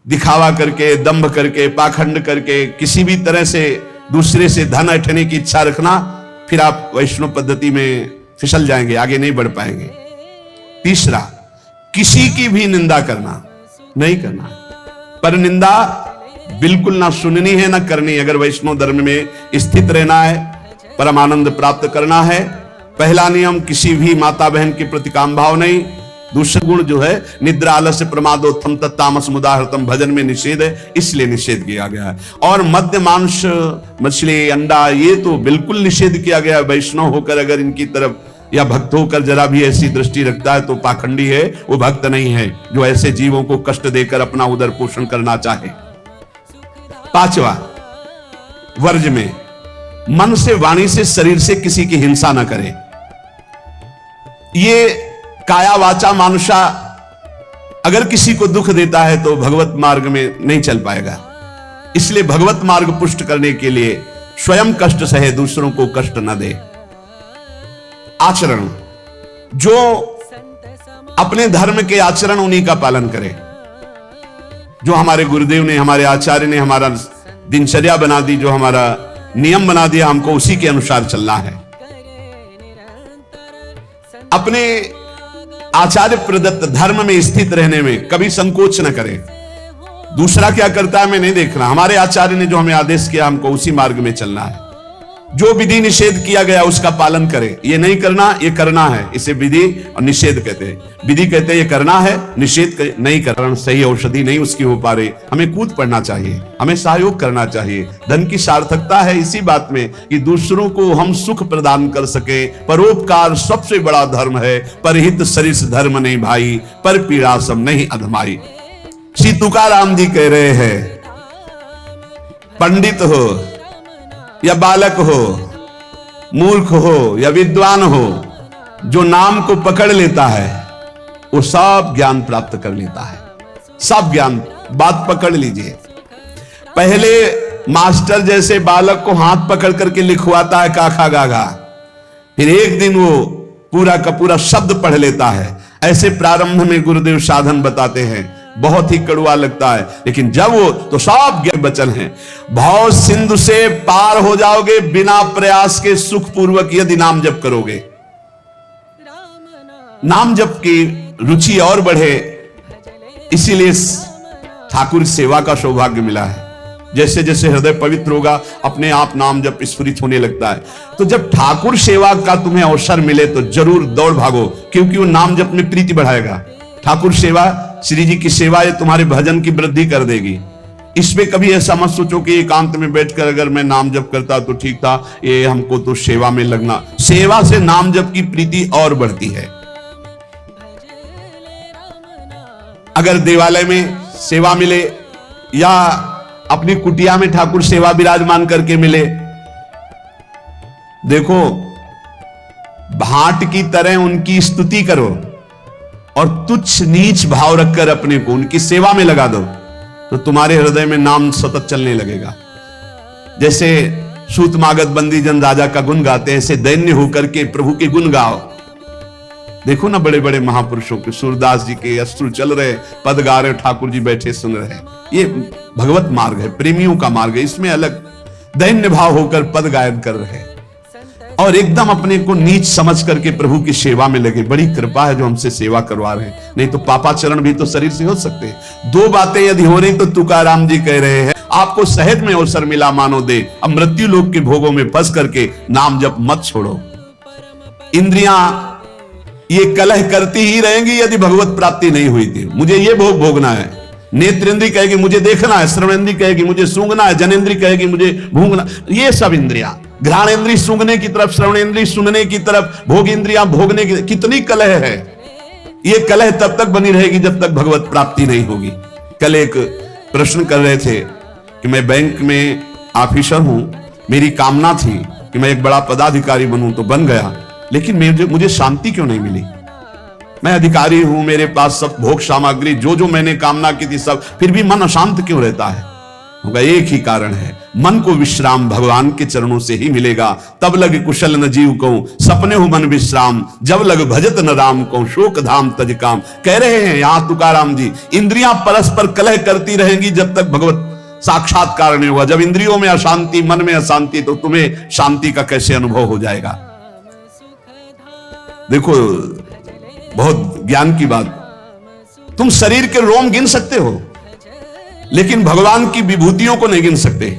दिखावा करके, दंभ करके, पाखंड करके, किसी भी तरह से दूसरे से धन ऐंठने की इच्छा रखना, फिर आप वैष्णव पद्धति में फिसल जाएंगे, आगे नहीं बढ़ पाएंगे। तीसरा, किसी की भी निंदा करना नहीं करना, पर निंदा बिल्कुल ना सुननी है ना करनी। अगर वैष्णव धर्म में स्थित रहना है, परमानंद प्राप्त करना है, पहला नियम किसी भी माता बहन के प्रति काम भाव नहीं। दूसरा गुण जो है निद्रा आलस्य प्रमादोत्थम तत्तामस मुदाहृतम, भजन में निषेध है, इसलिए निषेध किया गया है। और मद्य मांस मछली अंडा ये तो बिल्कुल निषेध किया गया है। वैष्णव होकर अगर इनकी तरफ या भक्त होकर जरा भी ऐसी दृष्टि रखता है तो पाखंडी है, वो भक्त नहीं है जो ऐसे जीवों को कष्ट देकर अपना उदर पोषण करना चाहे। पांचवा, वर्ज में मन से, वाणी से, शरीर से किसी की हिंसा ना करे। ये काया वाचा मानुषा अगर किसी को दुख देता है तो भगवत मार्ग में नहीं चल पाएगा। इसलिए भगवत मार्ग पुष्ट करने के लिए स्वयं कष्ट सहे, दूसरों को कष्ट न दे। आचरण, जो अपने धर्म के आचरण उन्हीं का पालन करे। जो हमारे गुरुदेव ने, हमारे आचार्य ने हमारा दिनचर्या बना दी, जो हमारा नियम बना दिया, हमको उसी के अनुसार चलना है। अपने आचार्य प्रदत्त धर्म में स्थित रहने में कभी संकोच न करें। दूसरा क्या करता है मैं नहीं देखना, हमारे आचार्य ने जो हमें आदेश किया हमको उसी मार्ग में चलना है। जो विधि निषेध किया गया उसका पालन करें। ये नहीं करना, ये करना है, इसे विधि और निषेध कहते हैं। विधि कहते हैं ये करना है, निषेध नहीं करना। सही औषधि नहीं उसकी हो पा रही, हमें कूद पड़ना चाहिए, हमें सहयोग करना चाहिए। धन की सार्थकता है इसी बात में कि दूसरों को हम सुख प्रदान कर सके। परोपकार सबसे बड़ा धर्म है। परहित सरिस धर्म नहीं भाई, पर पीड़ा सब नहीं अधमाई। श्री तुकाराम जी कह रहे हैं, पंडित हो या बालक हो, मूर्ख हो या विद्वान हो, जो नाम को पकड़ लेता है वो सब ज्ञान प्राप्त कर लेता है। सब ज्ञान, बात पकड़ लीजिए। पहले मास्टर जैसे बालक को हाथ पकड़ करके लिखवाता है काखा गागा, फिर एक दिन वो पूरा का पूरा शब्द पढ़ लेता है। ऐसे प्रारंभ में गुरुदेव साधन बताते हैं, बहुत ही कड़वा लगता है, लेकिन जब वो तो सब ज्ञान वचन है। भव सिंधु से पार हो जाओगे बिना प्रयास के, सुख पूर्वक यदि नाम जप करोगे। नाम जप की रुचि और बढ़े, इसीलिए ठाकुर सेवा का सौभाग्य मिला है। जैसे जैसे हृदय पवित्र होगा अपने आप नाम जप स्फुरित होने लगता है। तो जब ठाकुर सेवा का तुम्हें अवसर मिले तो जरूर दौड़ भागो, क्योंकि वो नाम जप में प्रीति बढ़ाएगा। ठाकुर सेवा, श्री जी की सेवा, ये तुम्हारे भजन की वृद्धि कर देगी। इसमें कभी ऐसा मत सोचो कि एकांत में बैठकर अगर मैं नाम जप करता तो ठीक था, ये हमको तो सेवा में लगना। सेवा से नाम जप की प्रीति और बढ़ती है। अगर देवालय में सेवा मिले या अपनी कुटिया में ठाकुर सेवा विराजमान करके मिले, देखो भाट की तरह उनकी स्तुति करो और तुच्छ नीच भाव रखकर अपने को उनकी सेवा में लगा दो, तो तुम्हारे हृदय में नाम सतत चलने लगेगा। जैसे सूत मागध बंदी जन राजा का गुण गाते हैं, ऐसे दैन्य होकर के प्रभु के गुण गाओ। देखो ना बड़े बड़े महापुरुषों के, सूरदास जी के अश्रु चल रहे, पद गा रहे, ठाकुर जी बैठे सुन रहे। ये भगवत मार्ग है, प्रेमियों का मार्ग है। इसमें अलग दैन्य भाव होकर पद गायन कर रहे और एकदम अपने को नीच समझ करके प्रभु की सेवा में लगे। बड़ी कृपा है जो हमसे सेवा करवा रहे हैं, नहीं तो पापाचरण भी तो शरीर से हो सकते हैं। दो बातें यदि हो रही तो तुकाराम जी कह रहे हैं, आपको सहज में अवसर मिला मानो दे, अब मृत्यु लोक के भोगों में फंस करके नाम जप मत छोड़ो। इंद्रियां ये कलह करती ही रहेंगी यदि भगवत प्राप्ति नहीं हुई थी। मुझे ये भोग भोगना है, नेत्रेंद्री कहेगी मुझे देखना है, श्रवणेंद्री कहेगी मुझे सूंघना है, जनेंद्री कहेगी मुझे भूंगना। ये सब इंद्रियां, घ्राणेंद्री सूंघने की तरफ, श्रवणेंद्री सुनने की तरफ, भोग इंद्रियां भोगने की, कितनी कलह है। ये कलह तब तक बनी रहेगी जब तक भगवत प्राप्ति नहीं होगी। कल एक प्रश्न कर रहे थे कि मैं बैंक में ऑफिसर हूं, मेरी कामना थी कि मैं एक बड़ा पदाधिकारी बनूं, तो बन गया, लेकिन मुझे शांति क्यों नहीं मिली। मैं अधिकारी हूं, मेरे पास सब भोग सामग्री जो जो मैंने कामना की थी सब, फिर भी मन अशांत क्यों रहता है। होगा एक ही कारण है, मन को विश्राम भगवान के चरणों से ही मिलेगा। तब लग कुशल न जीव को सपने हो मन विश्राम, जब लग भजत न राम को शोक धाम तज काम। कह रहे हैं यहां तुकाराम जी, इंद्रियां परस्पर कलह करती रहेंगी जब तक भगवत साक्षात्कार नहीं हुआ। जब इंद्रियों में अशांति, मन में अशांति, तो तुम्हें शांति का कैसे अनुभव हो जाएगा। देखो बहुत ज्ञान की बात, तुम शरीर के रोम गिन सकते हो लेकिन भगवान की विभूतियों को नहीं गिन सकते।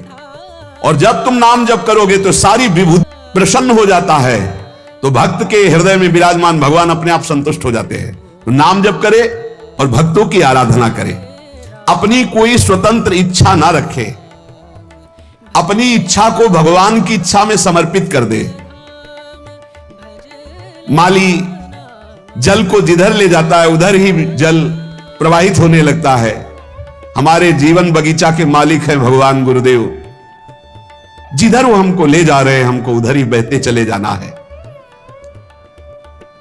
और जब तुम नाम जप करोगे तो सारी विभूति प्रसन्न हो जाता है, तो भक्त के हृदय में विराजमान भगवान अपने आप संतुष्ट हो जाते हैं। तो नाम जप करे और भक्तों की आराधना करे, अपनी कोई स्वतंत्र इच्छा ना रखे, अपनी इच्छा को भगवान की इच्छा में समर्पित कर दे। माली जल को जिधर ले जाता है उधर ही जल प्रवाहित होने लगता है। हमारे जीवन बगीचा के मालिक है भगवान गुरुदेव, जिधर वो हमको ले जा रहे हैं हमको उधर ही बहते चले जाना है।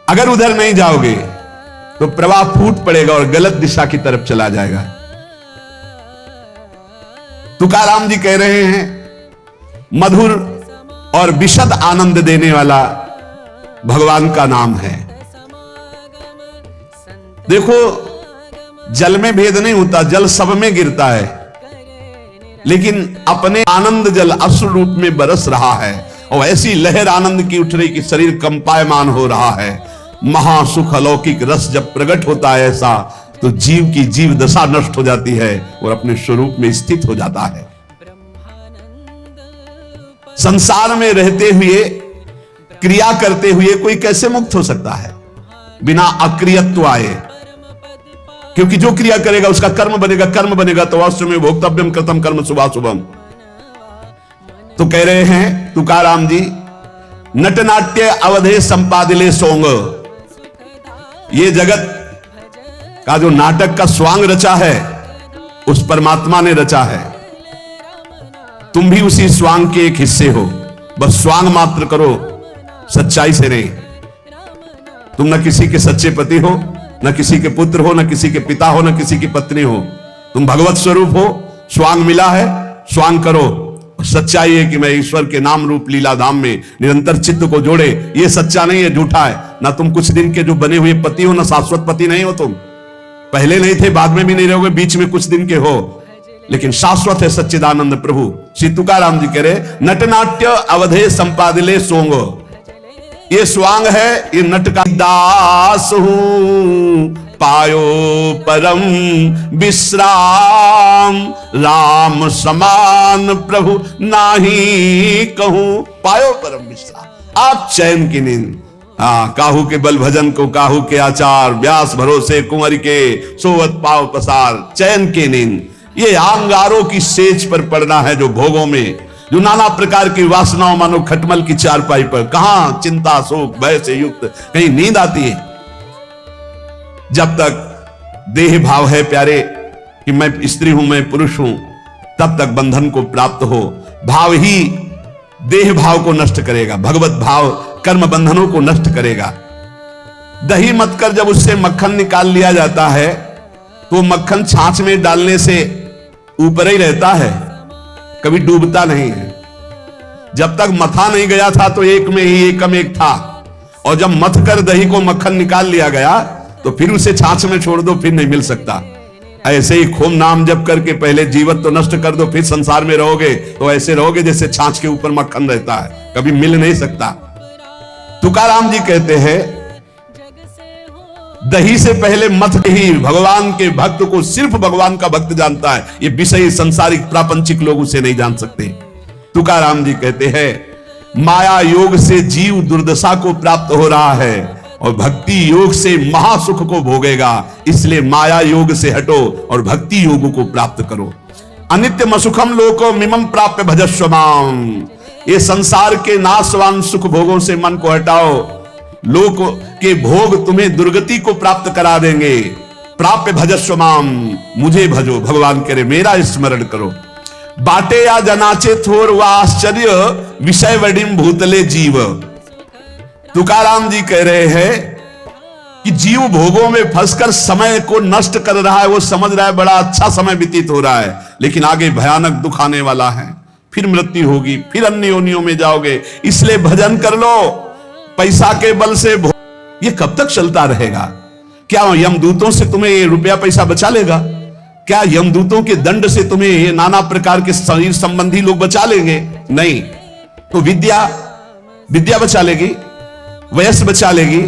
अगर उधर नहीं जाओगे तो प्रवाह फूट पड़ेगा और गलत दिशा की तरफ चला जाएगा। तुकाराम जी कह रहे हैं मधुर और विशद आनंद देने वाला भगवान का नाम है। देखो जल में भेद नहीं होता, जल सब में गिरता है, लेकिन अपने आनंद जल अश्रु रूप में बरस रहा है और ऐसी लहर आनंद की उठ रही कि शरीर कंपायमान हो रहा है। महासुख अलौकिक रस जब प्रकट होता है ऐसा, तो जीव की जीव दशा नष्ट हो जाती है और अपने स्वरूप में स्थित हो जाता है। संसार में रहते हुए क्रिया करते हुए कोई कैसे मुक्त हो सकता है बिना अक्रियत्व आए? क्योंकि जो क्रिया करेगा उसका कर्म बनेगा, कर्म बनेगा तो अवश्य में भोक्तव्यम कृतम कर्म शुभाशुभम। तो कह रहे हैं तुकाराम जी, नटनाट्य अवधे संपादिले सोंग, ये जगत का जो नाटक का स्वांग रचा है उस परमात्मा ने रचा है। तुम भी उसी स्वांग के एक हिस्से हो, बस स्वांग मात्र करो, सच्चाई से नहीं। तुम न किसी के सच्चे पति हो, न किसी के पुत्र हो, न किसी के पिता हो, न किसी की पत्नी हो। तुम भगवत स्वरूप हो, स्वांग मिला है, स्वांग करो। सच्चाई है कि मैं ईश्वर के नाम रूप लीला धाम में निरंतर चित्त को जोड़े, ये सच्चा नहीं है, झूठा है। ना तुम कुछ दिन के जो बने हुए पति हो, ना शाश्वत पति नहीं हो। तुम पहले नहीं थे, बाद में भी नहीं रहोगे, बीच में कुछ दिन के हो, लेकिन शाश्वत है सच्चिदानंद प्रभु। श्री तुकाराम जी कह रहे नटनाट्य अवधे संपादिले सोंगो, ये स्वांग है, ये नट का दास हूं पायो परम विश्राम, राम समान प्रभु नाही कहूं पायो परम विश्राम। आप चैन की नींद, काहू के बल भजन को काहू के आचार, व्यास भरोसे कुंवर के सोवत पाव पसार। चैन की नींद ये अंगारों की सेज पर पड़ना है, जो भोगों में, जो नाना प्रकार की वासनाओं मानो खटमल की चारपाई पर, कहां चिंता शोक भय से युक्त कहीं नींद आती है। जब तक देह भाव है प्यारे कि मैं स्त्री हूं, मैं पुरुष हूं, तब तक बंधन को प्राप्त हो। भाव ही देह भाव को नष्ट करेगा, भगवत भाव कर्म बंधनों को नष्ट करेगा। दही मत कर जब उससे मक्खन निकाल लिया जाता है तो मक्खन छाछ में डालने से ऊपर ही रहता है, कभी डूबता नहीं है। जब तक मथा नहीं गया था तो एक में ही एकम एक था, और जब मथ कर दही को मक्खन निकाल लिया गया तो फिर उसे छाछ में छोड़ दो, फिर नहीं मिल सकता। ऐसे ही खूब नाम जप करके पहले जीवन तो नष्ट कर दो, फिर संसार में रहोगे तो ऐसे रहोगे जैसे छाछ के ऊपर मक्खन रहता है, कभी मिल नहीं सकता। तुकाराम जी कहते हैं दही से पहले मथ ही भगवान के भक्त को सिर्फ भगवान का भक्त जानता है, ये विषयी सांसारिक प्रापंचिक लोग उसे नहीं जान सकते। तुकाराम जी कहते हैं माया योग से जीव दुर्दशा को प्राप्त हो रहा है और भक्ति योग से महासुख को भोगेगा, इसलिए माया योग से हटो और भक्ति योग को प्राप्त करो। अनित्यम असुखम लोको मिमम प्राप्य भजस्व माम, ये संसार के नाशवान सुख भोगों से मन को हटाओ, लोक के भोग तुम्हें दुर्गति को प्राप्त करा देंगे। प्राप्य भजस्व माम, मुझे भजो, भगवान करे मेरा स्मरण करो। बाटे या जनाचे थोर व आश्चर्य विषय वडिम भूतले जीव। तुकाराम जी कह रहे हैं कि जीव भोगों में फंसकर समय को नष्ट कर रहा है, वो समझ रहा है बड़ा अच्छा समय व्यतीत हो रहा है, लेकिन आगे भयानक दुख आने वाला है, फिर मृत्यु होगी, फिर अन्य योनियों में जाओगे। इसलिए भजन कर लो, पैसा के बल से ये कब तक चलता रहेगा? क्या यमदूतों से तुम्हें ये रुपया पैसा बचा लेगा? क्या यमदूतों के दंड से तुम्हें ये नाना प्रकार के शरीर संबंधी लोग बचा लेंगे? नहीं। तो विद्या बचा लेगी, वयस बचा लेगी,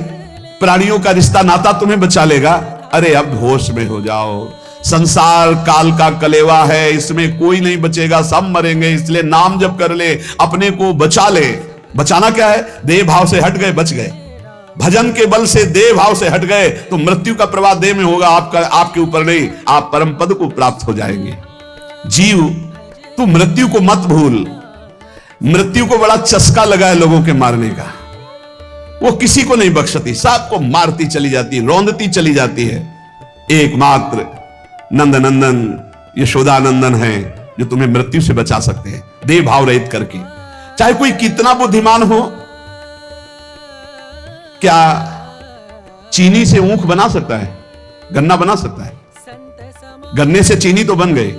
प्राणियों का रिश्ता नाता तुम्हें बचा लेगा। अरे अब होश में हो जाओ, संसार काल का कलेवा है, इसमें कोई नहीं बचेगा, सब मरेंगे। इसलिए नाम जप कर ले, अपने को बचा ले। बचाना क्या है? देह भाव से हट गए, बच गए। भजन के बल से देह भाव से हट गए तो मृत्यु का प्रवाह देह में होगा, आपके ऊपर नहीं। आप परम पद को प्राप्त हो जाएंगे। जीव, तू मृत्यु को मत भूल। मृत्यु को बड़ा चस्का लगा है लोगों के मारने का। वो किसी को नहीं बख्शती, सबको मारती चली जाती है, रौंदती चली जाती है। एकमात्र नंदनंदन यशोदानंदन है जो तुम्हें मृत्यु से बचा सकते हैं, देह भाव रहित करके। चाहे कोई कितना बुद्धिमान हो, क्या चीनी से ऊख बना सकता है? गन्ना बना सकता है? गन्ने से चीनी तो बन गई,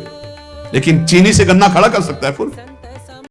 लेकिन चीनी से गन्ना खड़ा कर सकता है? फुल